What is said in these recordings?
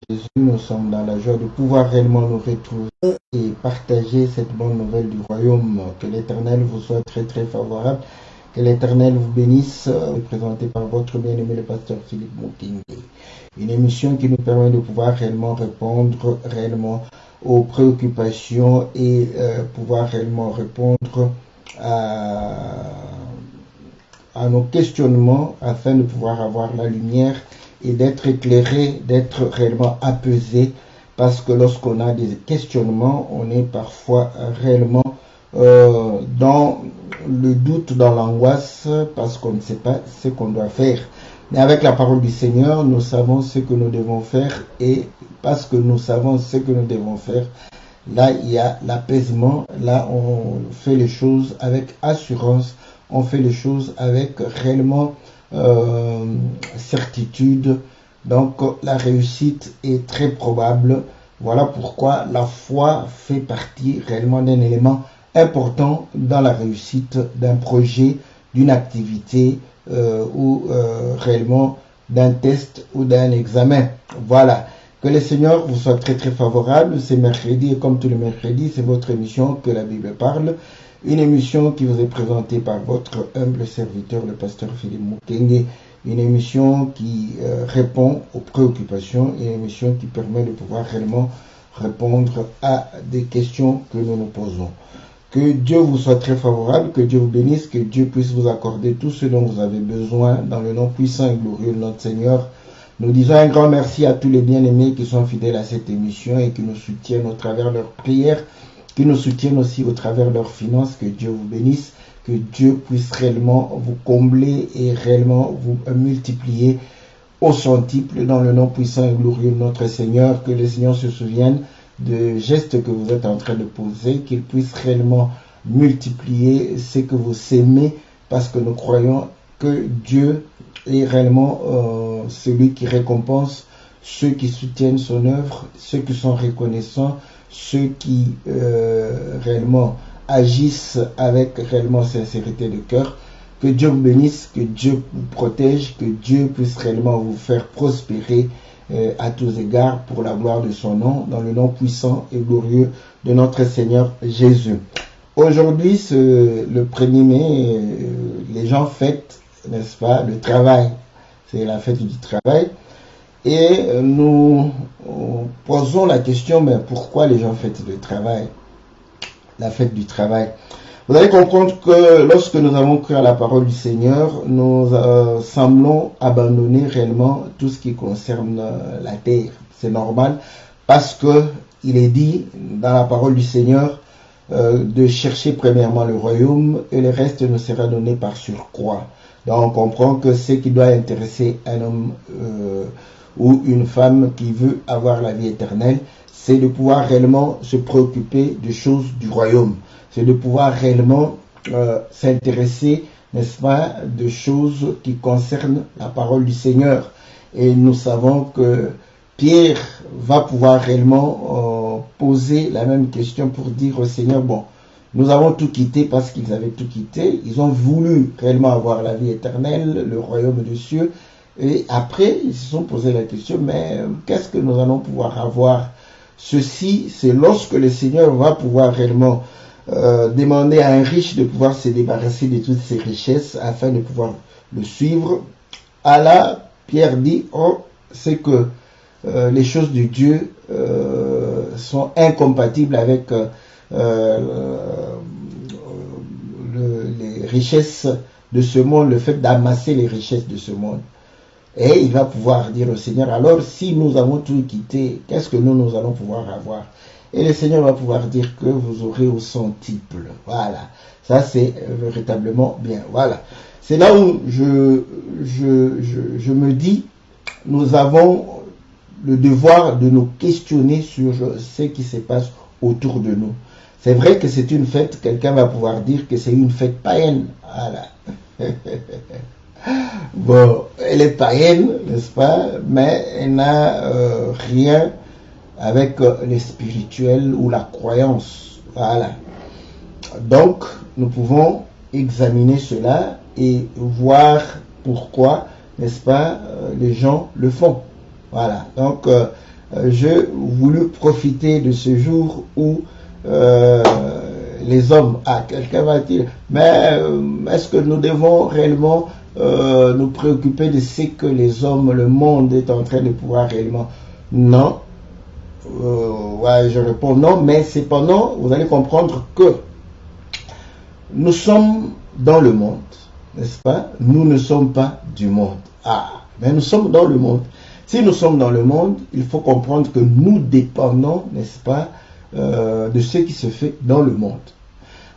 Jésus, nous sommes dans la joie de pouvoir réellement nous retrouver et partager cette bonne nouvelle du royaume. Que l'Éternel vous soit très très favorable. Que l'Éternel vous bénisse, présenté par votre bien-aimé le pasteur Philippe Mukenge. Une émission qui nous permet de pouvoir réellement répondre réellement aux préoccupations et pouvoir réellement répondre à nos questionnements afin de pouvoir avoir la lumière et d'être éclairé, d'être réellement apaisé, parce que lorsqu'on a des questionnements, on est parfois réellement dans le doute, dans l'angoisse, parce qu'on ne sait pas ce qu'on doit faire. Mais avec la parole du Seigneur, nous savons ce que nous devons faire, et parce que nous savons ce que nous devons faire, là il y a l'apaisement, là on fait les choses avec assurance, on fait les choses avec réellement certitude. Donc la réussite est très probable. Voilà pourquoi la foi fait partie réellement d'un élément important dans la réussite d'un projet, d'une activité ou réellement d'un test ou d'un examen. Voilà. Que le Seigneur vous soit très très favorable. C'est mercredi et comme tous les mercredis, c'est votre émission Que la Bible parle. Une émission qui vous est présentée par votre humble serviteur, le pasteur Philippe Mukenge. Une émission qui répond aux préoccupations, une émission qui permet de pouvoir réellement répondre à des questions que nous nous posons. Que Dieu vous soit très favorable, que Dieu vous bénisse, que Dieu puisse vous accorder tout ce dont vous avez besoin dans le nom puissant et glorieux de notre Seigneur. Nous disons un grand merci à tous les bien-aimés qui sont fidèles à cette émission et qui nous soutiennent au travers de leurs prières, qui nous soutiennent aussi au travers de leurs finances. Que Dieu vous bénisse, que Dieu puisse réellement vous combler et réellement vous multiplier au centuple dans le nom puissant et glorieux de notre Seigneur. Que le Seigneur se souvienne des gestes que vous êtes en train de poser, qu'il puisse réellement multiplier ce que vous s'aimez, parce que nous croyons que Dieu est réellement celui qui récompense ceux qui soutiennent son œuvre, ceux qui sont reconnaissants, ceux qui réellement agissent avec réellement sincérité de cœur. Que Dieu vous bénisse, que Dieu vous protège, que Dieu puisse réellement vous faire prospérer à tous égards pour la gloire de son nom, dans le nom puissant et glorieux de notre Seigneur Jésus. Aujourd'hui, le 1er mai, les gens fêtent, n'est-ce pas, le travail. C'est la fête du travail. Et nous posons la question, mais pourquoi les gens fêtent le travail, la fête du travail? Vous allez comprendre que lorsque nous avons cru à la parole du Seigneur, nous semblons abandonner réellement tout ce qui concerne la terre. C'est normal, parce que il est dit dans la parole du Seigneur de chercher premièrement le royaume et le reste nous sera donné par surcroît. Donc on comprend que ce qui doit intéresser un homme ou une femme qui veut avoir la vie éternelle, c'est de pouvoir réellement se préoccuper des choses du royaume. C'est de pouvoir réellement s'intéresser, n'est-ce pas, de choses qui concernent la parole du Seigneur. Et nous savons que Pierre va pouvoir réellement poser la même question pour dire au Seigneur, bon, nous avons tout quitté parce qu'ils avaient tout quitté. Ils ont voulu réellement avoir la vie éternelle, le royaume des cieux. Et après, ils se sont posé la question, mais qu'est-ce que nous allons pouvoir avoir? Ceci, c'est lorsque le Seigneur va pouvoir réellement demander à un riche de pouvoir se débarrasser de toutes ses richesses afin de pouvoir le suivre. À là, Pierre dit, oh, c'est que les choses de Dieu sont incompatibles avec les richesses de ce monde, le fait d'amasser les richesses de ce monde. Et il va pouvoir dire au Seigneur, alors si nous avons tout quitté, qu'est-ce que nous allons pouvoir avoir? Et le Seigneur va pouvoir dire que vous aurez au centuple. Voilà. Ça, c'est véritablement bien. Voilà. C'est là où je me dis, nous avons le devoir de nous questionner sur ce qui se passe autour de nous. C'est vrai que c'est une fête, quelqu'un va pouvoir dire que c'est une fête païenne. Voilà. Bon, elle est païenne, n'est-ce pas? Mais elle n'a rien avec le spirituel ou la croyance. Voilà. Donc, nous pouvons examiner cela et voir pourquoi, n'est-ce pas, les gens le font. Voilà. Donc, j'ai voulu profiter de ce jour où les hommes, quelqu'un va dire, mais est-ce que nous devons réellement nous préoccuper de ce que les hommes, le monde est en train de pouvoir réellement? Non. Ouais, je réponds non, mais cependant, vous allez comprendre que nous sommes dans le monde, n'est-ce pas? Nous ne sommes pas du monde. Mais nous sommes dans le monde. Si nous sommes dans le monde, il faut comprendre que nous dépendons, n'est-ce pas, de ce qui se fait dans le monde.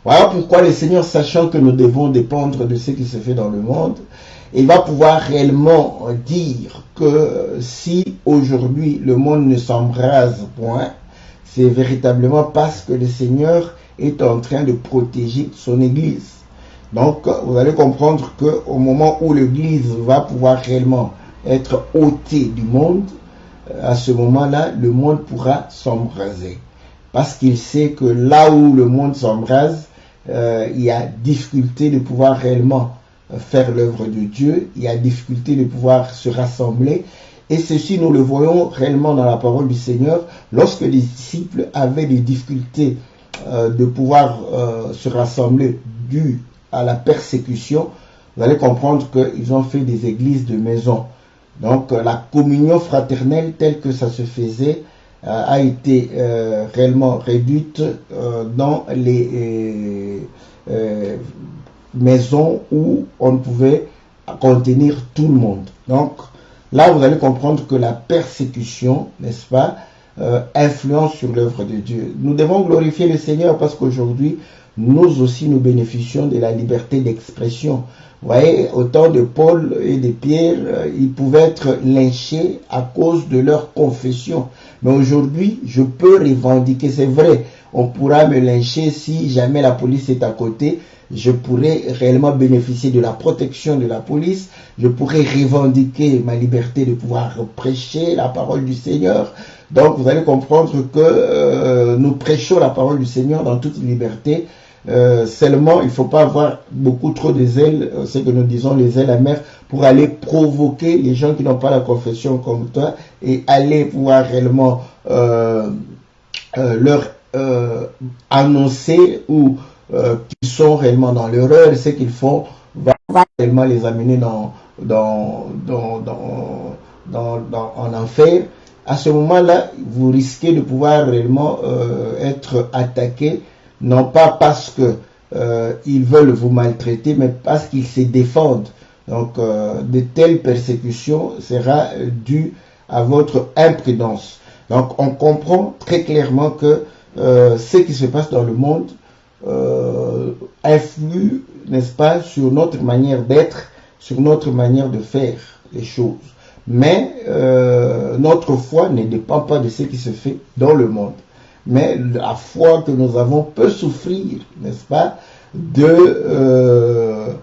Voilà pourquoi le Seigneur, sachant que nous devons dépendre de ce qui se fait dans le monde, il va pouvoir réellement dire que si aujourd'hui le monde ne s'embrase point, c'est véritablement parce que le Seigneur est en train de protéger son Église. Donc, vous allez comprendre qu'au moment où l'Église va pouvoir réellement être ôtée du monde, à ce moment-là, le monde pourra s'embraser. Parce qu'il sait que là où le monde s'embrase, il y a difficulté de pouvoir réellement faire l'œuvre de Dieu, il y a difficulté de pouvoir se rassembler. Et ceci, nous le voyons réellement dans la parole du Seigneur, lorsque les disciples avaient des difficultés de pouvoir se rassembler dû à la persécution, vous allez comprendre qu'ils ont fait des églises de maison. Donc la communion fraternelle telle que ça se faisait a été réellement réduite dans les maisons où on pouvait contenir tout le monde. Donc là, vous allez comprendre que la persécution, n'est-ce pas, influence sur l'œuvre de Dieu. Nous devons glorifier le Seigneur parce qu'aujourd'hui, nous aussi, nous bénéficions de la liberté d'expression. Vous voyez, au temps de Paul et de Pierre, ils pouvaient être lynchés à cause de leur confession. Mais aujourd'hui, je peux revendiquer, c'est vrai, on pourra me lyncher si jamais la police est à côté. Je pourrais réellement bénéficier de la protection de la police. Je pourrais revendiquer ma liberté de pouvoir prêcher la parole du Seigneur. Donc, vous allez comprendre que nous prêchons la parole du Seigneur dans toute liberté. Seulement, il ne faut pas avoir beaucoup trop de zèle, ce que nous disons les zèles amers, pour aller provoquer les gens qui n'ont pas la confession comme toi et aller pouvoir réellement leur annoncer ou qui sont réellement dans l'erreur, ce qu'ils font va réellement les amener en enfer. À ce moment-là, vous risquez de pouvoir réellement être attaqué, non pas parce que ils veulent vous maltraiter, mais parce qu'ils se défendent. Donc, de telles persécutions sera due à votre imprudence. Donc, on comprend très clairement que ce qui se passe dans le monde influe, n'est-ce pas, sur notre manière d'être, sur notre manière de faire les choses. Mais notre foi ne dépend pas de ce qui se fait dans le monde. Mais la foi que nous avons peut souffrir, n'est-ce pas, de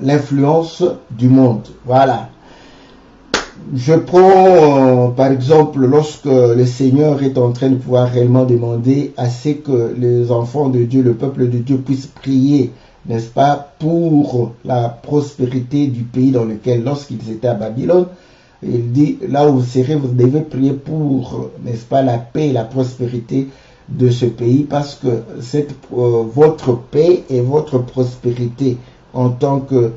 l'influence du monde. Voilà. Je prends par exemple lorsque le Seigneur est en train de pouvoir réellement demander à ce que les enfants de Dieu, le peuple de Dieu puissent prier, n'est-ce pas, pour la prospérité du pays dans lequel, lorsqu'ils étaient à Babylone, il dit, là où vous serez, vous devez prier pour, n'est-ce pas, la paix et la prospérité de ce pays, parce que votre paix et votre prospérité en tant que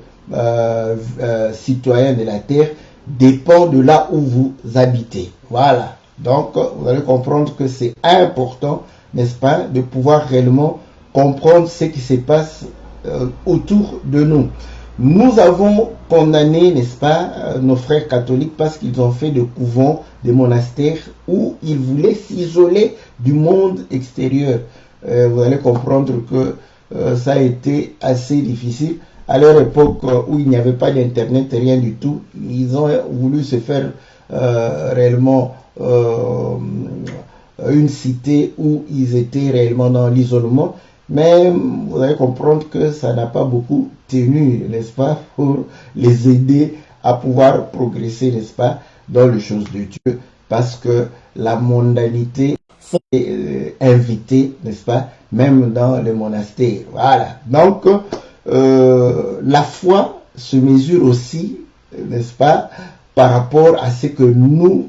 citoyen de la terre dépend de là où vous habitez. Voilà. Donc, vous allez comprendre que c'est important, n'est-ce pas, de pouvoir réellement comprendre ce qui se passe autour de nous. Nous avons condamné, n'est-ce pas, nos frères catholiques parce qu'ils ont fait des couvents, des monastères où ils voulaient s'isoler du monde extérieur. Vous allez comprendre que ça a été assez difficile. À leur époque où il n'y avait pas d'internet, rien du tout, ils ont voulu se faire réellement une cité où ils étaient réellement dans l'isolement. Mais vous allez comprendre que ça n'a pas beaucoup tenu, n'est-ce pas, pour les aider à pouvoir progresser, n'est-ce pas, dans les choses de Dieu. Parce que la mondanité est invitée, n'est-ce pas, même dans les monastères. Voilà. Donc, la foi se mesure aussi, n'est-ce pas, par rapport à ce que nous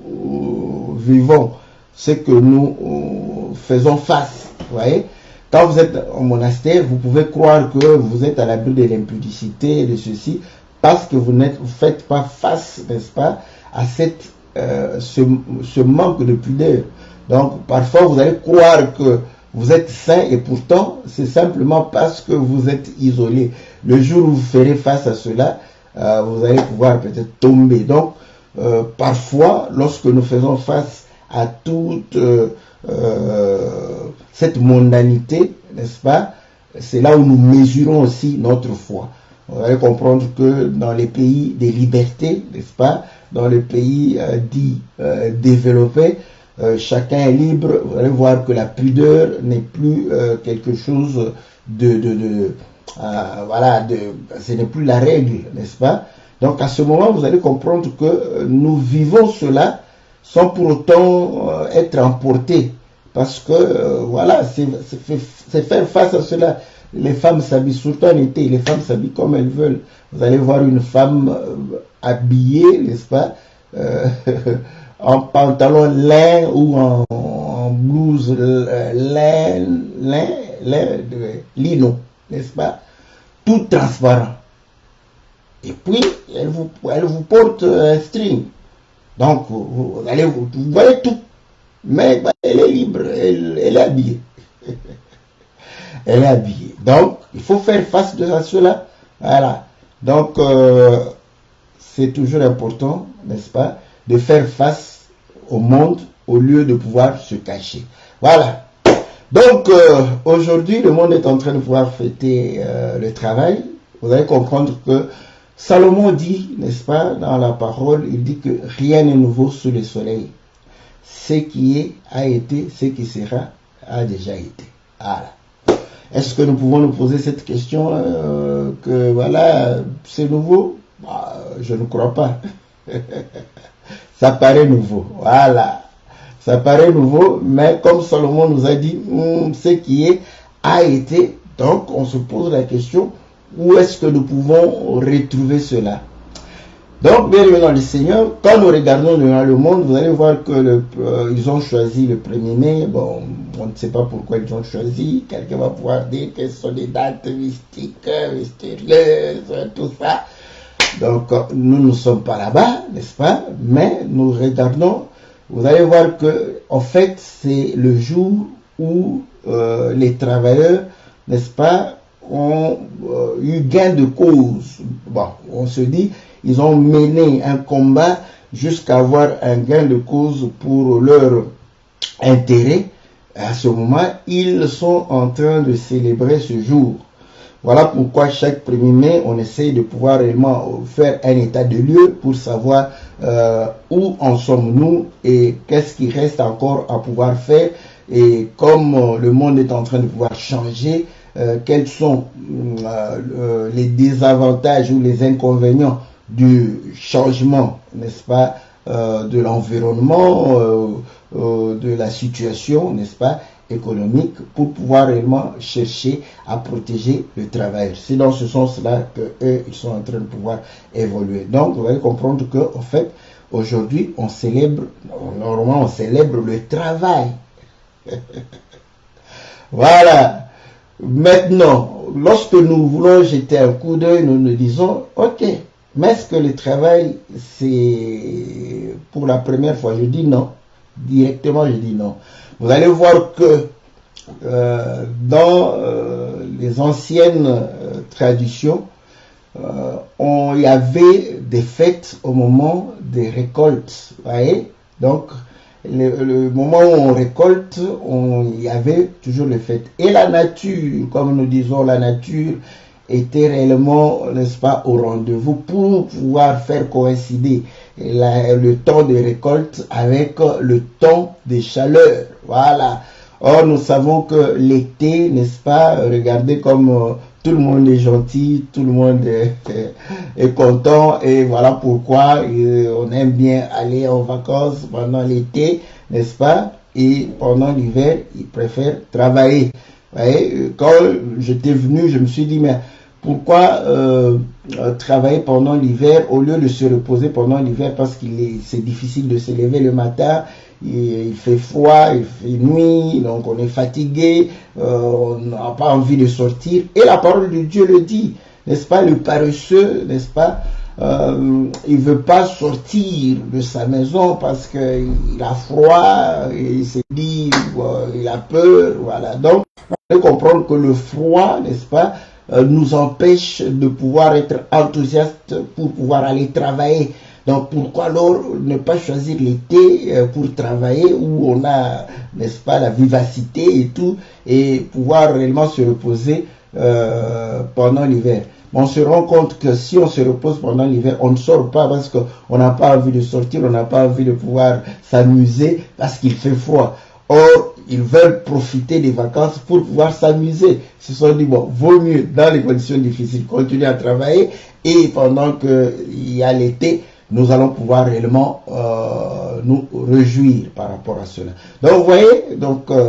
vivons, ce que nous faisons face. Vous voyez, quand vous êtes au monastère, vous pouvez croire que vous êtes à l'abri de l'impudicité et de ceci, parce que vous ne faites pas face, n'est-ce pas, à ce manque de pudeur. Donc, parfois, vous allez croire que vous êtes saint et pourtant, c'est simplement parce que vous êtes isolé. Le jour où vous ferez face à cela, vous allez pouvoir peut-être tomber. Donc, parfois, lorsque nous faisons face à toute cette mondanité, n'est-ce pas, c'est là où nous mesurons aussi notre foi. Vous allez comprendre que dans les pays des libertés, n'est-ce pas, dans les pays dits développés, chacun est libre. Vous allez voir que la pudeur n'est plus quelque chose ce n'est plus la règle, n'est-ce pas? Donc à ce moment, vous allez comprendre que nous vivons cela sans pour autant être emportés, parce que voilà, c'est faire face à cela. Les femmes s'habillent, surtout en été, les femmes s'habillent comme elles veulent. Vous allez voir une femme habillée, n'est-ce pas, en pantalon lin ou en blouse lino, n'est-ce pas, tout transparent. Et puis, elle vous porte un string. Donc, vous voyez tout. Mais elle est libre, elle est habillée. Elle est habillée. Donc, il faut faire face à cela. Voilà. Donc, c'est toujours important, n'est-ce pas, de faire face au monde au lieu de pouvoir se cacher. Voilà. Donc, aujourd'hui, le monde est en train de pouvoir fêter le travail. Vous allez comprendre que Salomon dit, n'est-ce pas, dans la parole, il dit que rien n'est nouveau sous le soleil. Ce qui est, a été, ce qui sera, a déjà été. Voilà. Est-ce que nous pouvons nous poser cette question que voilà, c'est nouveau? Je ne crois pas. Ça paraît nouveau. Voilà. Ça paraît nouveau, mais comme Salomon nous a dit, ce qui est, a été. Donc, on se pose la question, où est-ce que nous pouvons retrouver cela? Donc, bien évidemment, le Seigneur, quand nous regardons dans le monde, vous allez voir que ils ont choisi le 1er mai. Bon, on ne sait pas pourquoi ils ont choisi. Quelqu'un va pouvoir dire que ce sont des dates mystiques, mystérieuses, tout ça. Donc, nous ne sommes pas là-bas, n'est-ce pas? Mais nous regardons, vous allez voir que, en fait, c'est le jour où les travailleurs, n'est-ce pas, ont eu gain de cause. Bon, on se dit, ils ont mené un combat jusqu'à avoir un gain de cause pour leur intérêt. À ce moment, ils sont en train de célébrer ce jour. Voilà pourquoi chaque 1er mai, on essaye de pouvoir réellement faire un état de lieu pour savoir où en sommes-nous et qu'est-ce qui reste encore à pouvoir faire. Et comme le monde est en train de pouvoir changer, quels sont les désavantages ou les inconvénients du changement, n'est-ce pas, de l'environnement, de la situation, n'est-ce pas, économique, pour pouvoir réellement chercher à protéger le travail. C'est dans ce sens-là qu'eux, ils sont en train de pouvoir évoluer. Donc, vous allez comprendre que, en fait, aujourd'hui, on célèbre, normalement, on célèbre le travail. Voilà. Maintenant, lorsque nous voulons jeter un coup d'œil, nous nous disons, ok, mais est-ce que le travail, c'est pour la première fois? Je dis non. Directement, je dis non. Vous allez voir que dans les anciennes traditions, il y avait des fêtes au moment des récoltes. Vous voyez? Donc, le moment où on récolte, il y avait toujours les fêtes. Et la nature, comme nous disons, la nature était réellement, n'est-ce pas, au rendez-vous pour pouvoir faire coïncider le temps de récolte avec le temps de chaleur. Voilà. Or, nous savons que l'été, n'est-ce pas, regardez comme tout le monde est gentil, tout le monde est content, et voilà pourquoi on aime bien aller en vacances pendant l'été, n'est-ce pas, et pendant l'hiver, ils préfèrent travailler. Vous voyez, quand j'étais venu, je me suis dit, mais Pourquoi travailler pendant l'hiver au lieu de se reposer pendant l'hiver, parce c'est difficile de se lever le matin, il fait froid, il fait nuit, donc on est fatigué, on n'a pas envie de sortir. Et la parole de Dieu le dit, n'est-ce pas, le paresseux, n'est-ce pas, il veut pas sortir de sa maison parce qu'il a froid, il se dit, il a peur, voilà. Donc, on peut comprendre que le froid, n'est-ce pas, nous empêche de pouvoir être enthousiaste pour pouvoir aller travailler. Donc pourquoi alors ne pas choisir l'été pour travailler où on a, n'est-ce pas, la vivacité et tout, et pouvoir réellement se reposer pendant l'hiver. On se rend compte que si on se repose pendant l'hiver, on ne sort pas parce qu'on n'a pas envie de sortir, on n'a pas envie de pouvoir s'amuser parce qu'il fait froid. Or, ils veulent profiter des vacances pour pouvoir s'amuser. Ils se sont dit, bon, vaut mieux, dans les conditions difficiles, continuer à travailler, et pendant qu'il y a l'été, nous allons pouvoir réellement nous réjouir par rapport à cela. Donc, vous voyez,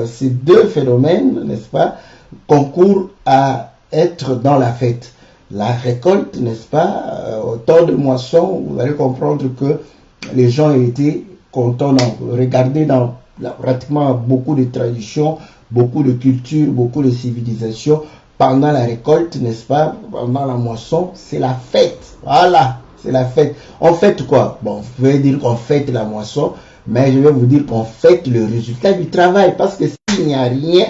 ces deux phénomènes, n'est-ce pas, concourent à être dans la fête. La récolte, n'est-ce pas, au temps de moisson, vous allez comprendre que les gens étaient contents. Regardez dans pratiquement beaucoup de traditions, beaucoup de cultures, beaucoup de civilisations. Pendant la récolte, n'est-ce pas, pendant la moisson, c'est la fête. Voilà, c'est la fête. On fête quoi? Bon, vous pouvez dire qu'on fête la moisson, mais je vais vous dire qu'on fête le résultat du travail. Parce que s'il n'y a rien,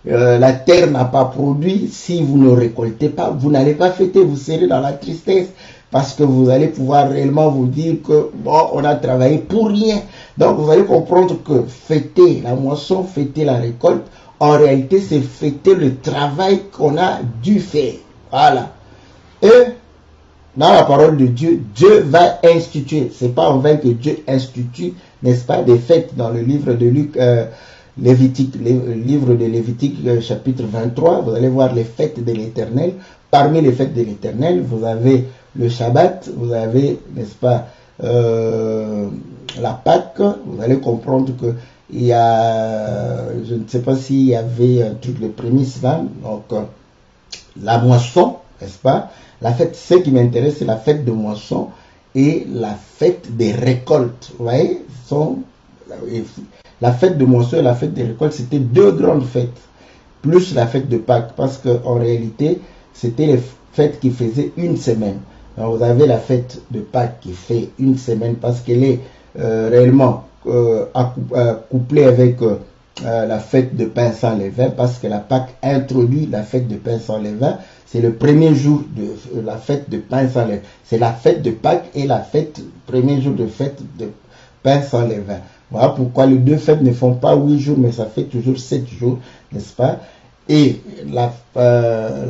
la terre n'a pas produit, si vous ne récoltez pas, vous n'allez pas fêter, vous serez dans la tristesse. Parce que vous allez pouvoir réellement vous dire que bon, on a travaillé pour rien. Donc vous allez comprendre que fêter la moisson, fêter la récolte, en réalité c'est fêter le travail qu'on a dû faire. Voilà. Et dans la parole de Dieu, Dieu va instituer. C'est pas en vain que Dieu institue, n'est-ce pas, des fêtes dans le livre de Luc, Lévitique, le livre de Lévitique, chapitre 23. Vous allez voir les fêtes de l'Éternel. Parmi les fêtes de l'Éternel, vous avez le Shabbat, vous avez, n'est-ce pas, la Pâque. Vous allez comprendre que il y a, je ne sais pas s'il y avait un truc de prémisse là, donc la moisson, n'est-ce pas, la fête, ce qui m'intéresse, c'est la fête de moisson et la fête des récoltes. Vous voyez, la fête de moisson et la fête des récoltes, c'était deux grandes fêtes, plus la fête de Pâques, parce qu'en réalité, c'était les fêtes qui faisaient une semaine. Donc, vous avez la fête de Pâques qui fait une semaine parce qu'elle est réellement couplée avec la fête de pain sans levain, parce que la Pâque introduit la fête de pain sans levain. C'est le premier jour de la fête de pain sans levain. C'est la fête de Pâques et la fête, premier jour de fête de pain sans levain. Voilà pourquoi les deux fêtes ne font pas 8 jours, mais ça fait toujours 7 jours, n'est-ce pas? Et la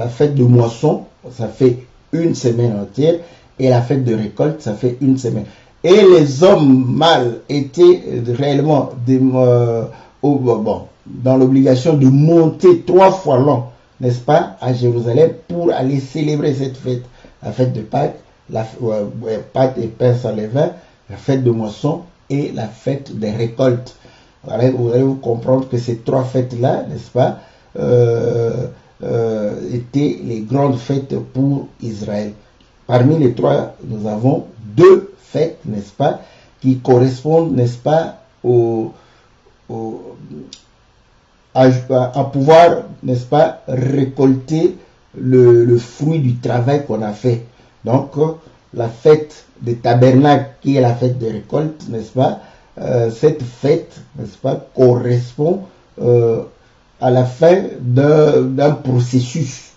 fête de moisson, ça fait une semaine entière, et la fête de récolte, ça fait une semaine. Et les hommes mâles étaient réellement dans l'obligation de monter 3 fois l'an, n'est-ce pas, à Jérusalem pour aller célébrer cette fête. La fête de Pâques, Pâques et pain sans levain, la fête de moisson et la fête des récoltes. Vous allez vous comprendre que ces 3 fêtes-là, n'est-ce pas, étaient les grandes fêtes pour Israël. Parmi les 3, nous avons 2 fêtes, n'est-ce pas, qui correspondent, n'est-ce pas, à pouvoir, n'est-ce pas, récolter le fruit du travail qu'on a fait. Donc, la fête des tabernacles, qui est la fête de récolte, n'est-ce pas, cette fête, n'est-ce pas, correspond à la fin d'un processus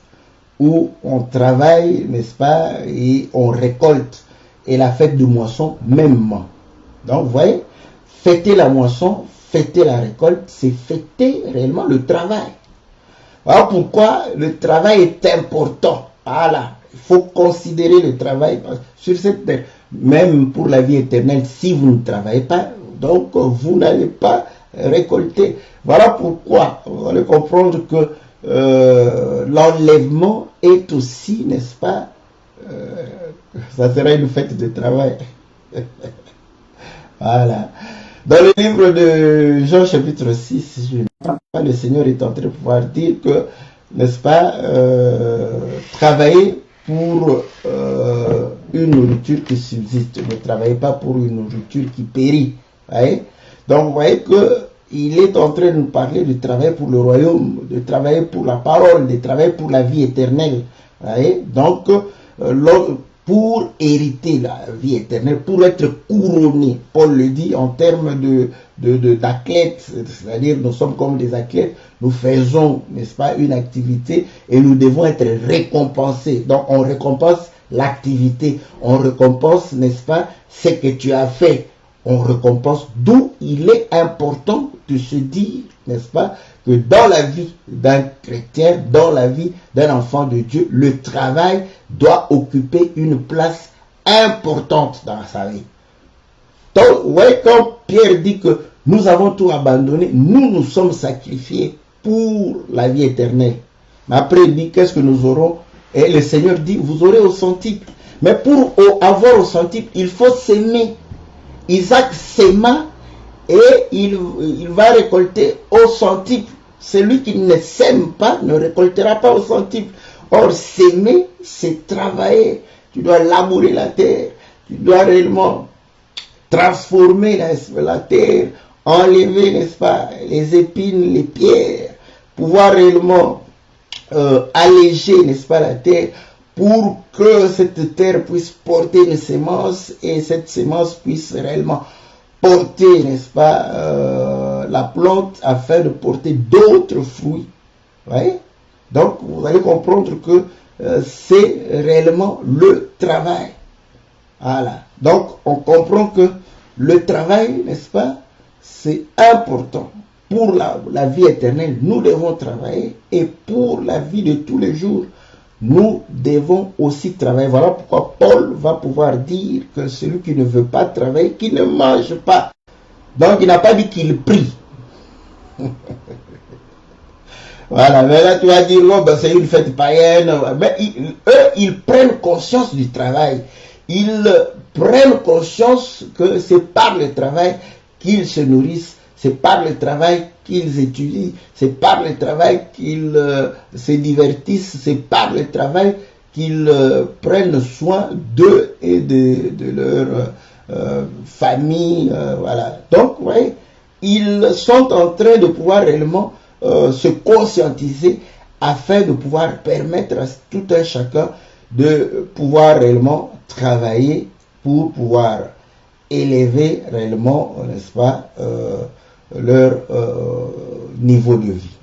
où on travaille, n'est-ce pas, et on récolte. Et la fête de moisson, mêmement. Donc, vous voyez, fêter la moisson, fêter la récolte, c'est fêter réellement le travail. Voilà pourquoi le travail est important. Voilà, il faut considérer le travail sur cette terre. Même pour la vie éternelle, si vous ne travaillez pas, donc vous n'allez pas récolter. Voilà pourquoi vous allez comprendre que l'enlèvement est aussi, n'est-ce pas, ça sera une fête de travail. Voilà. Dans le livre de Jean chapitre 6, le Seigneur est en train de pouvoir dire que, n'est-ce pas, travailler pour une nourriture qui subsiste. Ne travaillez pas pour une nourriture qui périt. Voyez? Donc, vous voyez qu'il est en train de nous parler de travailler pour le royaume, de travailler pour la parole, de travailler pour la vie éternelle. Voyez? Donc, pour hériter la vie éternelle, pour être couronné, Paul le dit en termes d'athlètes, c'est-à-dire nous sommes comme des athlètes, nous faisons, n'est-ce pas, une activité et nous devons être récompensés. Donc on récompense l'activité, on récompense, n'est-ce pas, ce que tu as fait, on récompense, d'où il est important de se dire, n'est-ce pas, que dans la vie d'un chrétien, dans la vie d'un enfant de Dieu, le travail doit occuper une place importante dans sa vie. Donc, ouais, quand Pierre dit que nous avons tout abandonné, nous nous sommes sacrifiés pour la vie éternelle. Mais après, il dit, qu'est-ce que nous aurons? Et le Seigneur dit, vous aurez au centuple. Mais pour avoir au centuple, il faut s'aimer. Isaac s'aima et il va récolter au centuple. Celui qui ne sème pas ne récoltera pas au centuple. Or, s'aimer, c'est travailler. Tu dois labourer la terre. Tu dois réellement transformer la terre, enlever, n'est-ce pas, les épines, les pierres, pouvoir réellement alléger, n'est-ce pas, la terre, pour que cette terre puisse porter une sémence et cette sémence puisse réellement porter, n'est-ce pas, la plante afin de porter d'autres fruits. Ouais? Donc, vous allez comprendre que c'est réellement le travail. Voilà. Donc, on comprend que le travail, n'est-ce pas, c'est important. Pour la vie éternelle, nous devons travailler. Et pour la vie de tous les jours, nous devons aussi travailler. Voilà pourquoi Paul va pouvoir dire que celui qui ne veut pas travailler, qui ne mange pas. Donc, il n'a pas dit qu'il prie. Voilà, mais là tu vas dire, non, ben, c'est une fête païenne. Mais eux, ils prennent conscience du travail. Ils prennent conscience que c'est par le travail qu'ils se nourrissent, c'est par le travail qu'ils étudient, c'est par le travail qu'ils se divertissent, c'est par le travail qu'ils prennent soin d'eux et de leur famille. Voilà. Donc, vous voyez, ils sont en train de pouvoir réellement se conscientiser afin de pouvoir permettre à tout un chacun de pouvoir réellement travailler pour pouvoir élever réellement, n'est-ce pas, leur niveau de vie.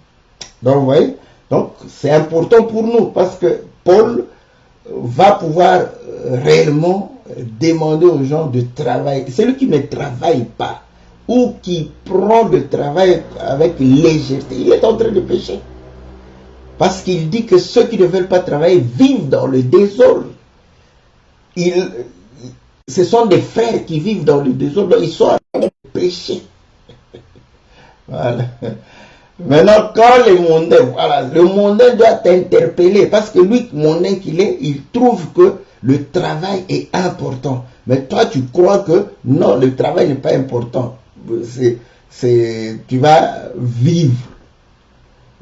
Donc, vous voyez, donc c'est important pour nous parce que Paul va pouvoir réellement demander aux gens de travailler. Celui qui ne travaille pas ou qui prend le travail avec légèreté, il est en train de pécher. Parce qu'il dit que ceux qui ne veulent pas travailler vivent dans le désordre. Ce sont des frères qui vivent dans le désordre, ils sont en train de pécher. Voilà. Maintenant, quand le mondain, voilà, le mondain doit t'interpeller parce que lui, mondain qu'il est, il trouve que le travail est important. Mais toi, tu crois que non, le travail n'est pas important. Tu vas vivre,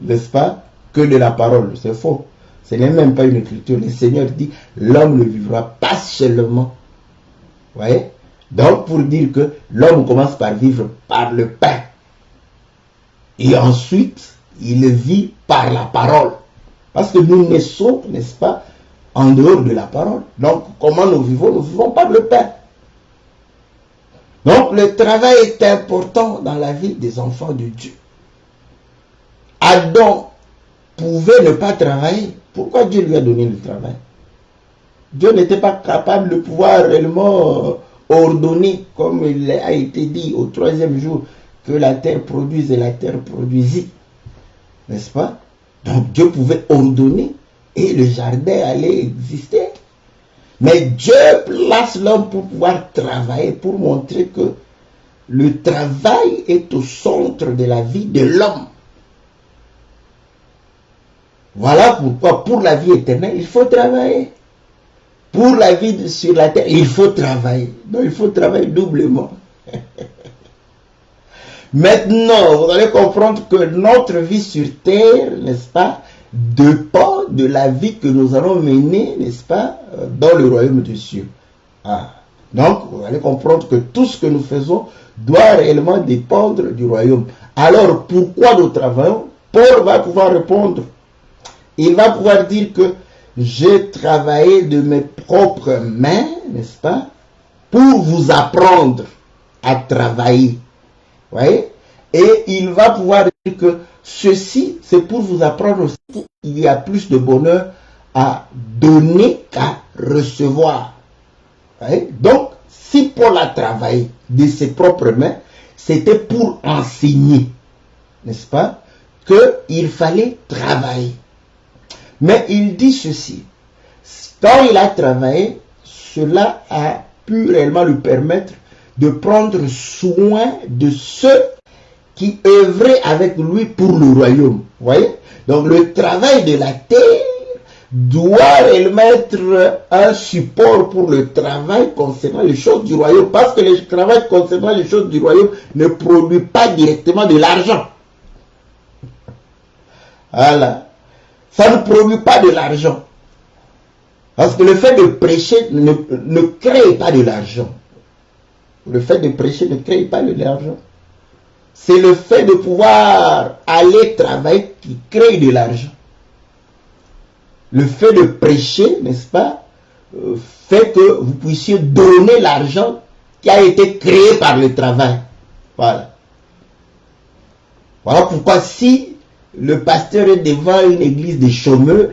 n'est-ce pas, que de la parole. C'est faux. Ce n'est même pas une écriture. Le Seigneur dit, l'homme ne vivra pas seulement. Vous voyez? Donc, pour dire que l'homme commence par vivre par le pain. Et ensuite, il vit par la parole. Parce que nous naissons, n'est-ce pas, en dehors de la parole. Donc, comment nous vivons? Nous vivons par le pain. Donc, le travail est important dans la vie des enfants de Dieu. Adam pouvait ne pas travailler. Pourquoi Dieu lui a donné le travail? Dieu n'était pas capable de pouvoir réellement ordonner, comme il a été dit au 3e jour, que la terre produise et la terre produisit. N'est-ce pas? Donc Dieu pouvait ordonner et le jardin allait exister. Mais Dieu place l'homme pour pouvoir travailler, pour montrer que le travail est au centre de la vie de l'homme. Voilà pourquoi pour la vie éternelle, il faut travailler. Pour la vie sur la terre, il faut travailler. Donc il faut travailler doublement. Maintenant, vous allez comprendre que notre vie sur terre, n'est-ce pas, dépend de la vie que nous allons mener, n'est-ce pas, dans le royaume des cieux. Ah. Donc, vous allez comprendre que tout ce que nous faisons doit réellement dépendre du royaume. Alors, pourquoi nous travaillons? Paul va pouvoir répondre. Il va pouvoir dire que j'ai travaillé de mes propres mains, n'est-ce pas, pour vous apprendre à travailler. Vous voyez? Et il va pouvoir dire que ceci, c'est pour vous apprendre aussi qu'il y a plus de bonheur à donner qu'à recevoir. Vous voyez? Donc, si Paul a travaillé de ses propres mains, c'était pour enseigner, n'est-ce pas, qu'il fallait travailler. Mais il dit ceci, quand il a travaillé, cela a pu réellement lui permettre de prendre soin de ceux qui œuvraient avec lui pour le royaume. Vous voyez? Donc le travail de la terre doit réellement être un support pour le travail concernant les choses du royaume, parce que le travail concernant les choses du royaume ne produit pas directement de l'argent. Voilà. Ça ne produit pas de l'argent. Parce que le fait de prêcher ne crée pas de l'argent. Le fait de prêcher ne crée pas de l'argent. C'est le fait de pouvoir aller travailler qui crée de l'argent. Le fait de prêcher, n'est-ce pas, fait que vous puissiez donner l'argent qui a été créé par le travail. Voilà. Voilà pourquoi si le pasteur est devant une église de chômeurs,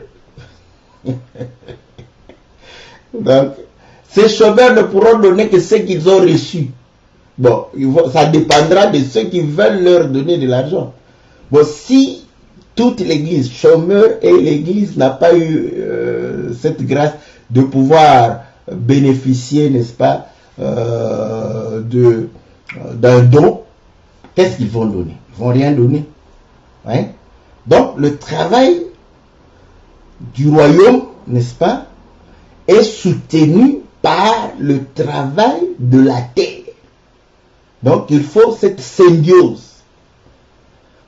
donc, ces chômeurs ne pourront donner que ce qu'ils ont reçu. Bon, ça dépendra de ceux qui veulent leur donner de l'argent. Bon, si toute l'église, chômeur et l'église n'a pas eu cette grâce de pouvoir bénéficier, n'est-ce pas, d'un don, qu'est-ce qu'ils vont donner? Ils vont rien donner. Ouais. Donc, le travail du royaume, n'est-ce pas, est soutenu par le travail de la terre. Donc, il faut cette symbiose.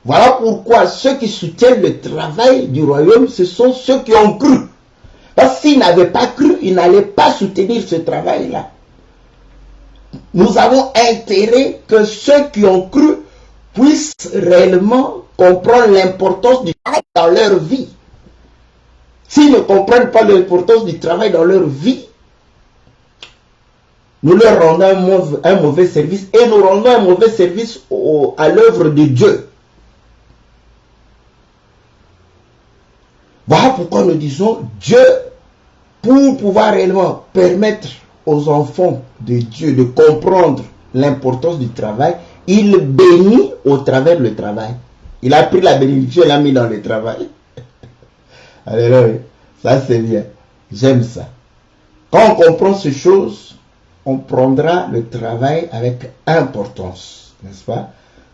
Voilà pourquoi ceux qui soutiennent le travail du royaume, ce sont ceux qui ont cru. Parce que s'ils n'avaient pas cru, ils n'allaient pas soutenir ce travail-là. Nous avons intérêt que ceux qui ont cru puissent réellement comprendre l'importance du travail dans leur vie. S'ils ne comprennent pas l'importance du travail dans leur vie, nous leur rendons un mauvais service et nous rendons un mauvais service à l'œuvre de Dieu. Voilà pourquoi nous disons Dieu, pour pouvoir réellement permettre aux enfants de Dieu de comprendre l'importance du travail, il bénit au travers le travail. Il a pris la bénédiction et l'a mis dans le travail. Alléluia. Ça c'est bien. J'aime ça. Quand on comprend ces choses, on prendra le travail avec importance. N'est-ce pas?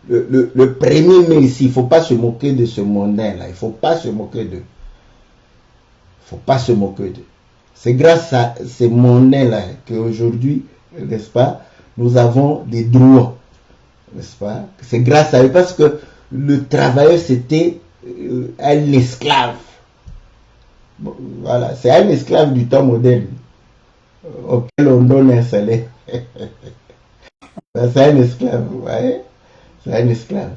Le premier mais ici, il ne faut pas se moquer de ce mondain-là. Il ne faut pas se moquer d'eux. Il ne faut pas se moquer d'eux. C'est grâce à ces mondains-là qu'aujourd'hui, n'est-ce pas, nous avons des droits. N'est-ce pas? C'est grâce à eux parce que le travailleur, c'était un esclave. Bon, voilà, c'est un esclave du temps moderne auquel on donne un salaire. C'est un esclave, vous voyez? C'est un esclave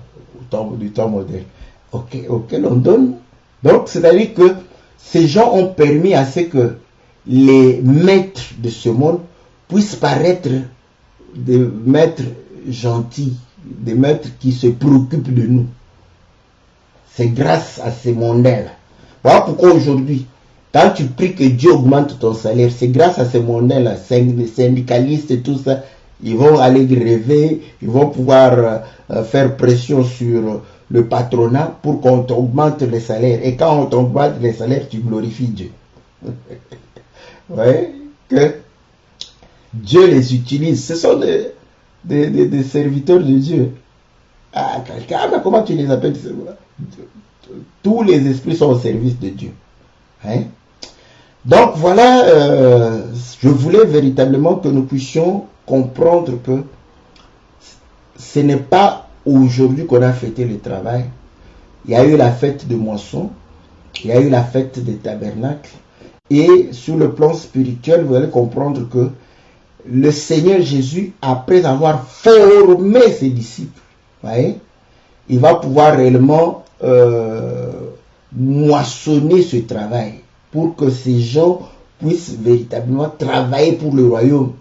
du temps moderne auquel on donne. Donc, c'est-à-dire que ces gens ont permis à ce que les maîtres de ce monde puissent paraître des maîtres gentils, des maîtres qui se préoccupent de nous. C'est grâce à ces mondains-là. Voilà pourquoi aujourd'hui, quand tu pries que Dieu augmente ton salaire, c'est grâce à ces mondains-là, les syndicalistes et tout ça, ils vont aller gréver, ils vont pouvoir faire pression sur le patronat pour qu'on t'augmente les salaires. Et quand on t'augmente les salaires, tu glorifies Dieu. Vous voyez que Dieu les utilise. Ce sont des serviteurs de Dieu. Ah, quelqu'un, mais comment tu les appelles? Tous les esprits sont au service de Dieu. Hein? Donc voilà, je voulais véritablement que nous puissions comprendre que ce n'est pas aujourd'hui qu'on a fêté le travail. Il y a eu la fête de moisson, il y a eu la fête des tabernacles. Et sur le plan spirituel, vous allez comprendre que le Seigneur Jésus, après avoir formé ses disciples, voyez, il va pouvoir réellement moissonner ce travail pour que ces gens puissent véritablement travailler pour le royaume.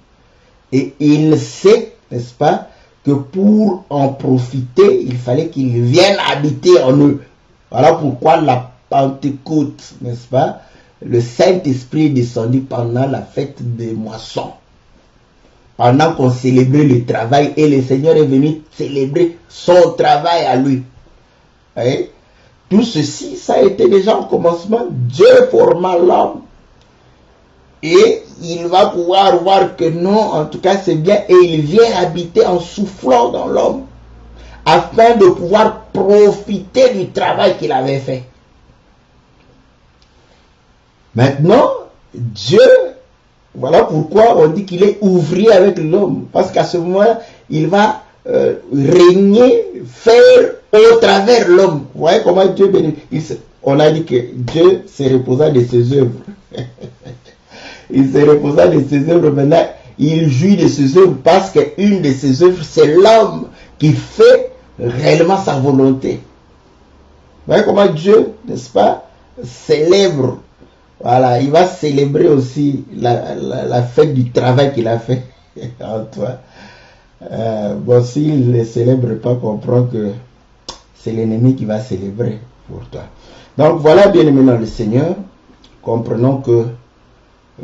Et il sait, n'est-ce pas, que pour en profiter, il fallait qu'ils viennent habiter en eux. Voilà pourquoi la Pentecôte, n'est-ce pas, le Saint-Esprit est descendu pendant la fête des moissons. Pendant qu'on célébrait le travail et le Seigneur est venu célébrer son travail à lui. Voyez? Tout ceci, ça a été déjà au commencement. Dieu forma l'homme. Et il va pouvoir voir que non, en tout cas c'est bien. Et il vient habiter en soufflant dans l'homme. Afin de pouvoir profiter du travail qu'il avait fait. Maintenant, Dieu, voilà pourquoi on dit qu'il est ouvrier avec l'homme. Parce qu'à ce moment, il va régner, faire au travers l'homme. Vous voyez comment Dieu bénit. On a dit que Dieu se reposa de ses œuvres. Il se reposa de ses œuvres. Maintenant, il jouit de ses œuvres parce qu'une de ses œuvres, c'est l'homme qui fait réellement sa volonté. Vous voyez comment Dieu, n'est-ce pas, célèbre. Voilà, il va célébrer aussi la fête du travail qu'il a fait en toi. Bon, s'il ne célèbre pas, comprends que c'est l'ennemi qui va célébrer pour toi. Donc voilà, bien aimé dans le Seigneur, comprenons que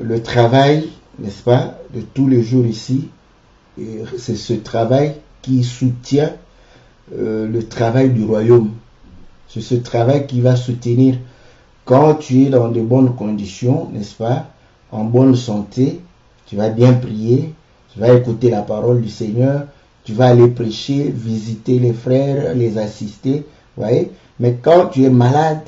le travail, n'est-ce pas, de tous les jours ici, c'est ce travail qui soutient le travail du royaume. C'est ce travail qui va soutenir quand tu es dans de bonnes conditions, n'est-ce pas, en bonne santé, tu vas bien prier, tu vas écouter la parole du Seigneur, tu vas aller prêcher, visiter les frères, les assister, voyez. Mais quand tu es malade,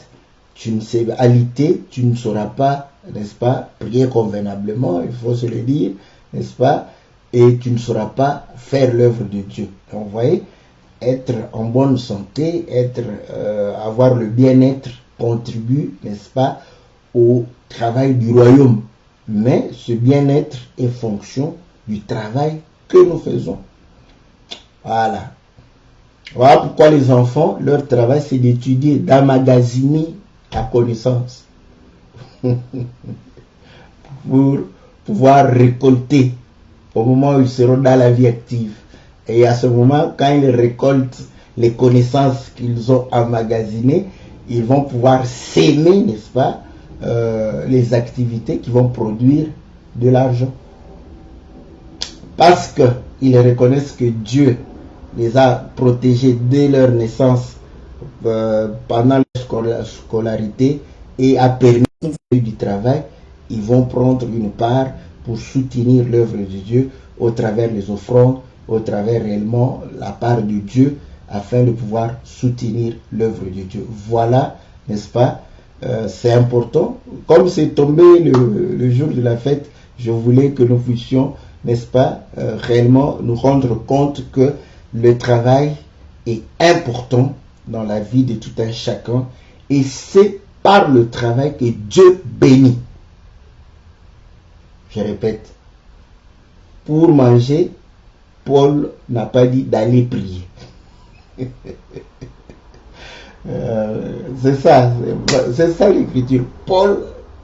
tu ne sais alité, tu ne sauras pas, n'est-ce pas, prier convenablement, il faut se le dire, n'est-ce pas, et tu ne sauras pas faire l'œuvre de Dieu. Donc, vous voyez, être en bonne santé, avoir le bien-être contribue, n'est-ce pas, au travail du royaume. Mais ce bien-être est fonction du travail que nous faisons. Voilà. Voilà pourquoi les enfants, leur travail, c'est d'étudier, d'emmagasiner la connaissance. Pour pouvoir récolter au moment où ils seront dans la vie active. Et à ce moment, quand ils récoltent les connaissances qu'ils ont emmagasinées, ils vont pouvoir s'aimer, n'est-ce pas, les activités qui vont produire de l'argent. Parce qu'ils reconnaissent que Dieu les a protégés dès leur naissance, pendant leur scolarité, et a permis du travail, ils vont prendre une part pour soutenir l'œuvre de Dieu au travers des offrandes, au travers réellement la part de Dieu, afin de pouvoir soutenir l'œuvre de Dieu. Voilà, n'est-ce pas, c'est important. Comme c'est tombé le jour de la fête, je voulais que nous puissions, n'est-ce pas, réellement nous rendre compte que le travail est important dans la vie de tout un chacun, et c'est par le travail que Dieu bénit. Je répète, pour manger, Paul n'a pas dit d'aller prier. C'est ça l'écriture.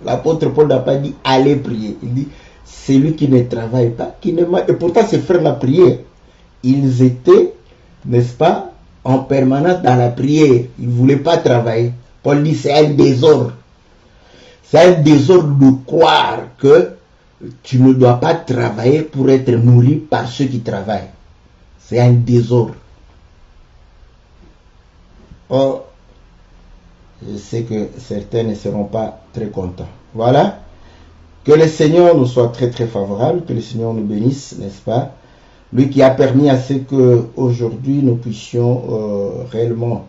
L'apôtre Paul n'a pas dit aller prier. Il dit celui qui ne travaille pas, qui ne mange. Et pourtant ses frères la prière, ils étaient, n'est-ce pas, en permanence dans la prière. Ils ne voulaient pas travailler. Paul dit c'est un désordre. C'est un désordre de croire que tu ne dois pas travailler pour être nourri par ceux qui travaillent. C'est un désordre. Or, je sais que certains ne seront pas très contents. Voilà. Que le Seigneur nous soit très très favorable, que le Seigneur nous bénisse, n'est-ce pas? Lui qui a permis à ce que aujourd'hui nous puissions réellement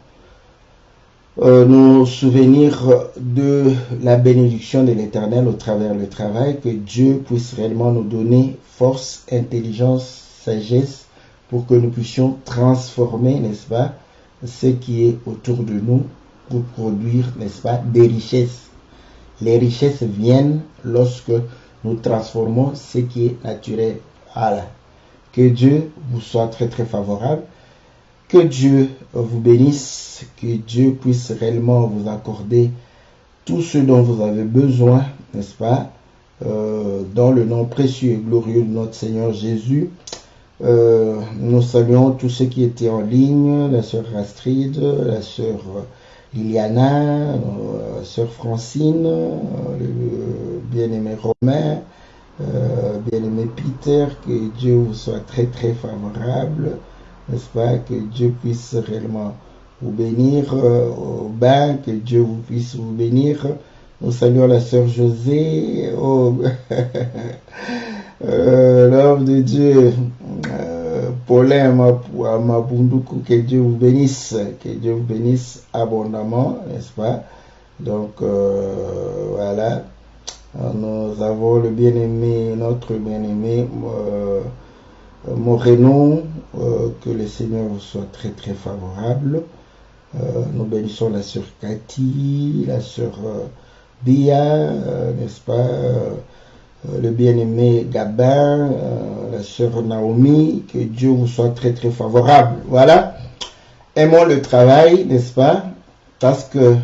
nous souvenir de la bénédiction de l'Éternel au travers du travail, que Dieu puisse réellement nous donner force, intelligence, sagesse, pour que nous puissions transformer, n'est-ce pas, ce qui est autour de nous pour produire, n'est-ce pas, des richesses. Les richesses viennent lorsque nous transformons ce qui est naturel. Voilà. Que Dieu vous soit très très favorable. Que Dieu vous bénisse. Que Dieu puisse réellement vous accorder tout ce dont vous avez besoin, n'est-ce pas, dans le nom précieux et glorieux de notre Seigneur Jésus. Nous saluons tous ceux qui étaient en ligne, la sœur Astrid, la sœur Liliana, la sœur Francine, le bien-aimé Romain, bien-aimé Peter. Que Dieu vous soit très très favorable, n'est-ce pas, que Dieu puisse réellement vous bénir au bain, que Dieu vous puisse vous bénir. Nous saluons la sœur José, l'homme de Dieu, Paulin Mabunduku, que Dieu vous bénisse abondamment, n'est-ce pas? Donc voilà, nous avons le bien-aimé, notre bien-aimé Moreno, que le Seigneur vous soit très très favorable. Nous bénissons la sœur Cathy, la sœur Bia, n'est-ce pas, le bien-aimé Gabin, la sœur Naomi, que Dieu vous soit très très favorable. Voilà, aimons le travail, n'est-ce pas, parce que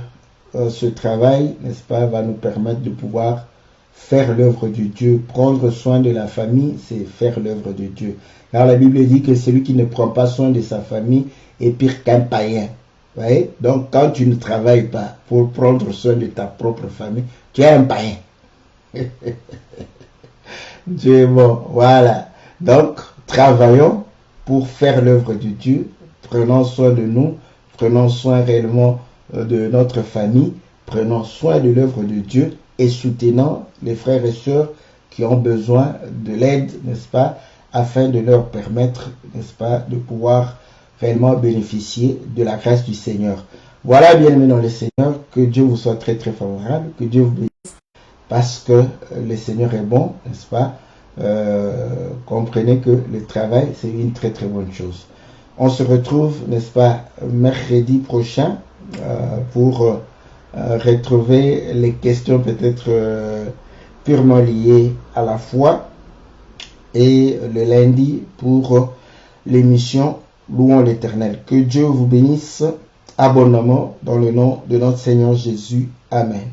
ce travail, n'est-ce pas, va nous permettre de pouvoir faire l'œuvre de Dieu. Prendre soin de la famille, c'est faire l'œuvre de Dieu. Car la Bible dit que celui qui ne prend pas soin de sa famille est pire qu'un païen. Vous voyez? Donc, quand tu ne travailles pas pour prendre soin de ta propre famille, tu es un païen. Dieu est bon. Voilà. Donc, travaillons pour faire l'œuvre de Dieu. Prenons soin de nous. Prenons soin réellement de notre famille. Prenons soin de l'œuvre de Dieu et soutenons les frères et sœurs qui ont besoin de l'aide, n'est-ce pas, afin de leur permettre, n'est-ce pas, de pouvoir réellement bénéficier de la grâce du Seigneur. Voilà, bien-aimés dans le Seigneur, que Dieu vous soit très très favorable, que Dieu vous bénisse, parce que le Seigneur est bon, n'est-ce pas? Comprenez que le travail, c'est une très très bonne chose. On se retrouve, n'est-ce pas, mercredi prochain pour retrouver les questions peut-être purement liées à la foi, et le lundi pour l'émission Louons l'Éternel. Que Dieu vous bénisse abondamment dans le nom de notre Seigneur Jésus. Amen.